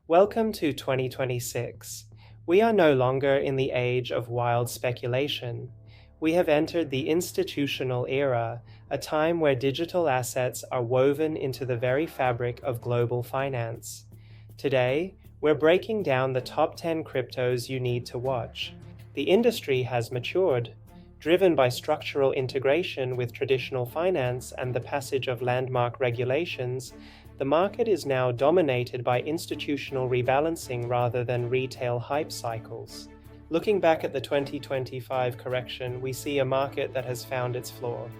Welcome to 2026. We are no longer in the age of wild speculation. We have entered the institutional era, a time where digital assets are woven into the very fabric of global finance. Today, we're breaking down the top 10 cryptos you need to watch. The industry has matured. Driven by structural integration with traditional finance and the passage of landmark regulations, the market is now dominated by institutional rebalancing rather than retail hype cycles. Looking back at the 2025 correction, we see a market that has found its floor.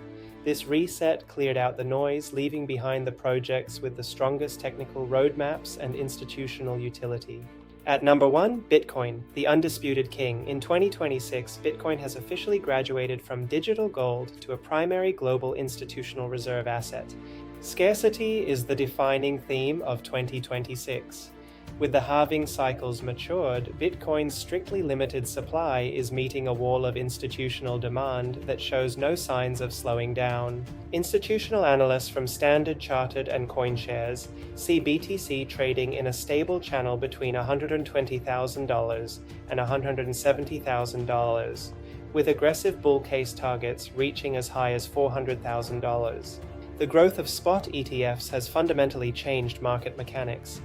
This reset cleared out the noise, leaving behind the projects with the strongest technical roadmaps and institutional utility. At number 1, Bitcoin, the undisputed king. In 2026, Bitcoin has officially graduated from digital gold to a primary global institutional reserve asset. Scarcity is the defining theme of 2026. With the halving cycles matured, Bitcoin's strictly limited supply is meeting a wall of institutional demand that shows no signs of slowing down. Institutional analysts from Standard Chartered and CoinShares see BTC trading in a stable channel between $120,000 and $170,000, with aggressive bull case targets reaching as high as $400,000. The growth of spot ETFs has fundamentally changed market mechanics.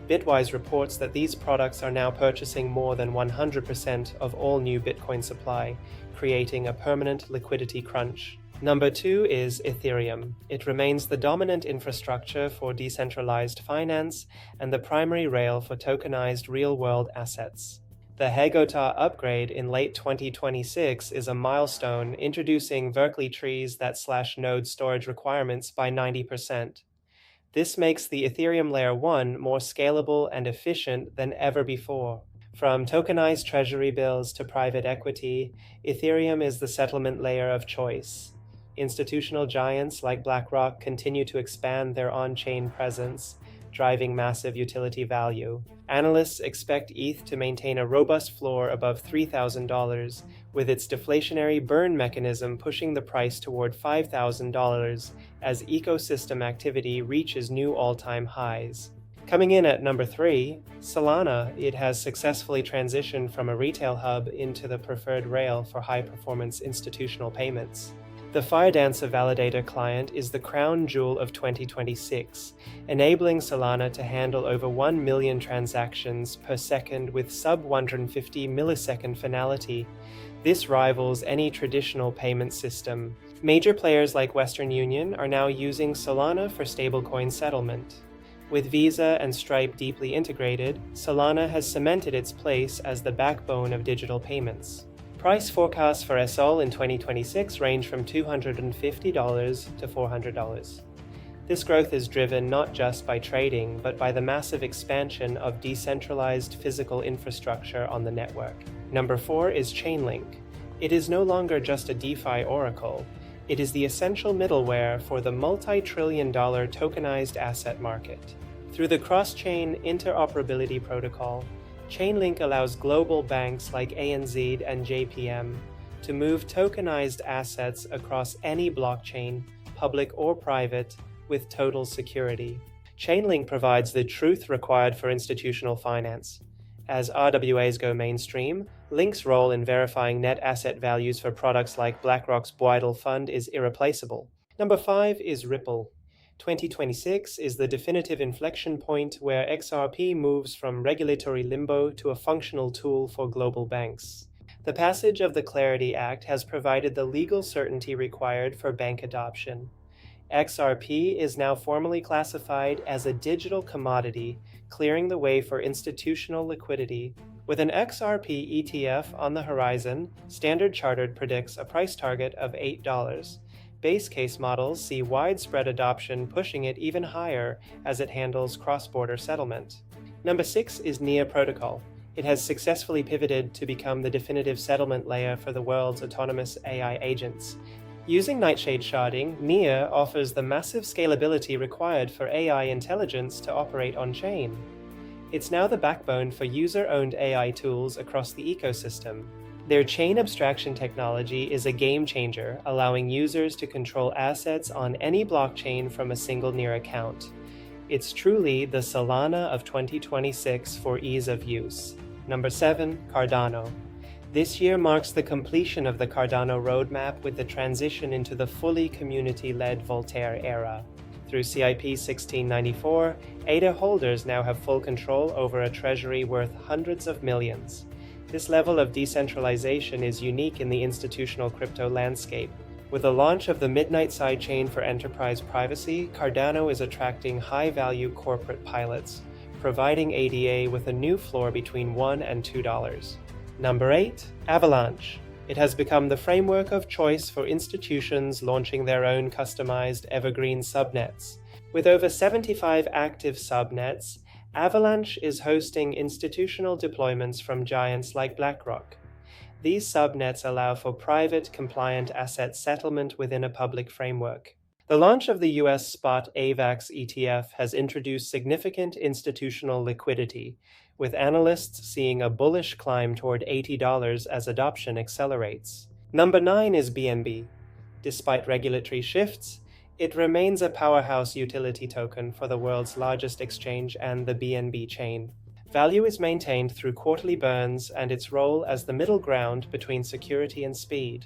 Bitwise reports that these products are now purchasing more than 100% of all new Bitcoin supply, creating a permanent liquidity crunch. Number 2 is Ethereum. It remains the dominant infrastructure for decentralized finance and the primary rail for tokenized real-world assets. The Hagotah upgrade in late 2026 is a milestone, introducing Berkeley trees that slash node storage requirements by 90%. This makes the Ethereum Layer 1 more scalable and efficient than ever before. From tokenized treasury bills to private equity, Ethereum is the settlement layer of choice. Institutional giants like BlackRock continue to expand their on-chain presence, driving massive utility value. Analysts expect ETH to maintain a robust floor above $3,000, with its deflationary burn mechanism pushing the price toward $5,000 as ecosystem activity reaches new all-time highs. Coming in at number 3, Solana. It has successfully transitioned from a retail hub into the preferred rail for high-performance institutional payments. The Firedancer validator client is the crown jewel of 2026, enabling Solana to handle over 1 million transactions per second with sub-150 millisecond finality. This rivals any traditional payment system. Major players like Western Union are now using Solana for stablecoin settlement. With Visa and Stripe deeply integrated, Solana has cemented its place as the backbone of digital payments. Price forecasts for SOL in 2026 range from $250 to $400. This growth is driven not just by trading, but by the massive expansion of decentralized physical infrastructure on the network. Number 4 is Chainlink. It is no longer just a DeFi oracle. It is the essential middleware for the multi-trillion-dollar tokenized asset market. Through the cross-chain interoperability protocol, Chainlink allows global banks like ANZ and JPM to move tokenized assets across any blockchain, public or private, with total security. Chainlink provides the truth required for institutional finance. As RWAs go mainstream, Link's role in verifying net asset values for products like BlackRock's Bridal Fund is irreplaceable. Number 5 is Ripple. 2026 is the definitive inflection point where XRP moves from regulatory limbo to a functional tool for global banks. The passage of the Clarity Act has provided the legal certainty required for bank adoption. XRP is now formally classified as a digital commodity, clearing the way for institutional liquidity. With an XRP ETF on the horizon, Standard Chartered predicts a price target of $8. Base case models see widespread adoption, pushing it even higher as it handles cross-border settlement. Number 6 is NEAR Protocol. It has successfully pivoted to become the definitive settlement layer for the world's autonomous AI agents. Using Nightshade sharding, NEAR offers the massive scalability required for AI intelligence to operate on-chain. It's now the backbone for user-owned AI tools across the ecosystem. Their chain abstraction technology is a game changer, allowing users to control assets on any blockchain from a single NEAR account. It's truly the Solana of 2026 for ease of use. Number 7. Cardano. This year marks the completion of the Cardano roadmap with the transition into the fully community-led Voltaire era. Through CIP 1694, ADA holders now have full control over a treasury worth hundreds of millions. This level of decentralization is unique in the institutional crypto landscape. With the launch of the Midnight sidechain for enterprise privacy, Cardano is attracting high-value corporate pilots, providing ADA with a new floor between $1 and $2. Number 8. Avalanche. It has become the framework of choice for institutions launching their own customized evergreen subnets. With over 75 active subnets, Avalanche is hosting institutional deployments from giants like BlackRock. These subnets allow for private, compliant asset settlement within a public framework. The launch of the US spot AVAX ETF has introduced significant institutional liquidity, with analysts seeing a bullish climb toward $80 as adoption accelerates. Number 9 is BNB. Despite regulatory shifts, it remains a powerhouse utility token for the world's largest exchange and the BNB chain. Value is maintained through quarterly burns and its role as the middle ground between security and speed.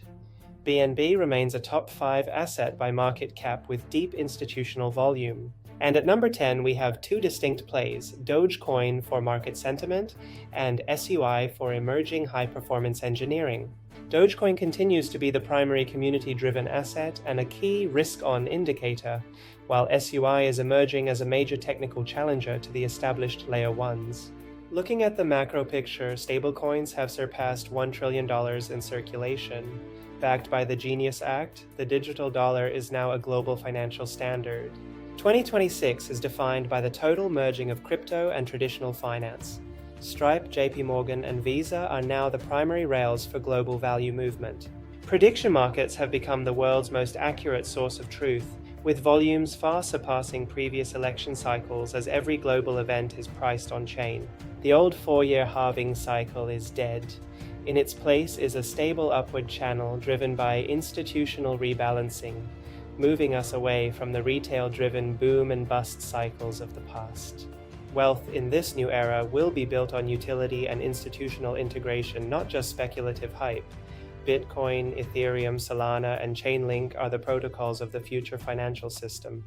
BNB remains a top 5 asset by market cap with deep institutional volume. And at number 10, we have two distinct plays, Dogecoin for market sentiment and SUI for emerging high-performance engineering. Dogecoin continues to be the primary community-driven asset and a key risk-on indicator, while SUI is emerging as a major technical challenger to the established Layer 1s. Looking at the macro picture, stablecoins have surpassed $1 trillion in circulation. Backed by the Genius Act, the digital dollar is now a global financial standard. 2026 is defined by the total merging of crypto and traditional finance. Stripe, JP Morgan, and Visa are now the primary rails for global value movement. Prediction markets have become the world's most accurate source of truth, with volumes far surpassing previous election cycles as every global event is priced on-chain. The old 4-year halving cycle is dead. In its place is a stable upward channel driven by institutional rebalancing, moving us away from the retail-driven boom and bust cycles of the past. Wealth in this new era will be built on utility and institutional integration, not just speculative hype. Bitcoin, Ethereum, Solana, and Chainlink are the protocols of the future financial system.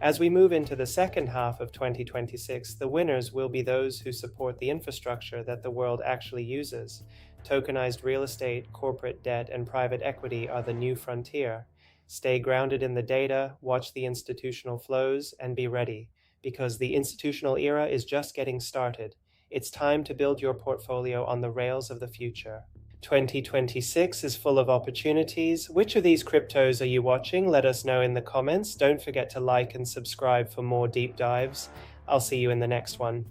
As we move into the second half of 2026, the winners will be those who support the infrastructure that the world actually uses. Tokenized real estate, corporate debt, and private equity are the new frontier. Stay grounded in the data, watch the institutional flows, and be ready, because the institutional era is just getting started. It's time to build your portfolio on the rails of the future. 2026 is full of opportunities. Which of these cryptos are you watching? Let us know in the comments. Don't forget to like and subscribe for more deep dives. I'll see you in the next one.